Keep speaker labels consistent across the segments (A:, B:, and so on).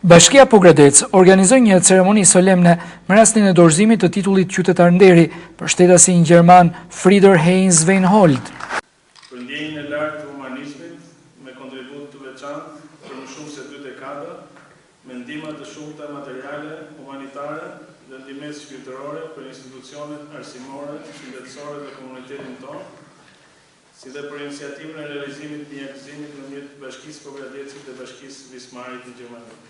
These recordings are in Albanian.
A: Bashkia Pogradec organizoi një ceremoni solemne me rastin e dorëzimit të titullit qytetar nderi për shtetasin gjerman Frieder Heinz Weinhold.
B: Për ndjenjën e lartë të humanizmit, me kontribut të veçantë për më shumë se 2 dekada, me ndihma të shumta materiale, humanitare dhe ndihmës shpirtërore për institucionet arsimore, shëndetësore dhe komunitetin tonë, si dhe për iniciativën e realizimit të mjekëzimit nëpërmjet Bashkisë Pogradecit dhe Bashkisë Wismarit në Gjermani.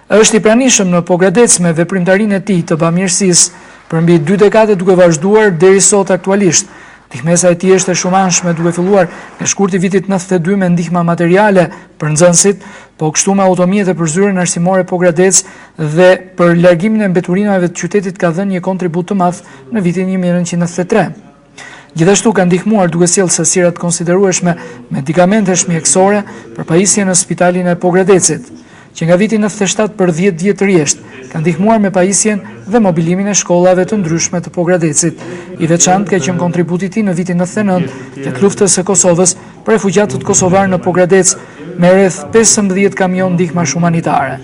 A: Është i pranishëm në Pogradec me veprimtarinë e tij të bamirësisë për mbi 2 dekade duke vazhduar deri sot aktualisht. Ndihmesa e tij është e shumanshme duke filluar nga shkurti vitit 92 me ndihma materiale për nxënësit, po kështu me automjet e përzyrën arsimore Pogradec dhe për largimin e mbeturinave të qytetit ka dhënë një kontribut të madh në vitin 1993. Gjithashtu ka ndihmuar duke sjellë sasira të konsiderueshme medikamentesh mjekësore për pajisje në spitalin e Pogradecit, që nga viti 97 për 10 vjet rresht ka ndihmuar me pajisjen dhe mobilimin e shkollave të ndryshme të Pogradecit. I veçantë ka qenë kontributi i tij në vitin 99 tek luftës së Kosovës për refugjatët kosovar në Pogradec me rreth 15 kamion ndihmash humanitare.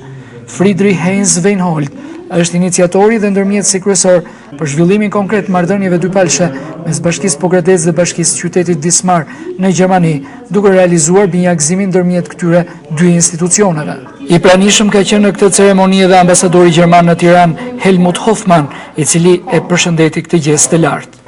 A: Frieder Heinz Weinhold është iniciatori dhe ndërmjetësi kryesor për zhvillimin konkret të marrëdhënieve dypalshe mes Bashkisë Pogradec dhe Bashkisë Qytetit Wismar në Gjermani, duke realizuar binjakëzimin ndërmjet këtyre 2 institucioneve. I pranishëm ka qenë në këtë ceremoni edhe ambasadori gjerman në Tiranë, Helmut Hoffmann, i cili e përshëndeti këtë gjestë të lartë.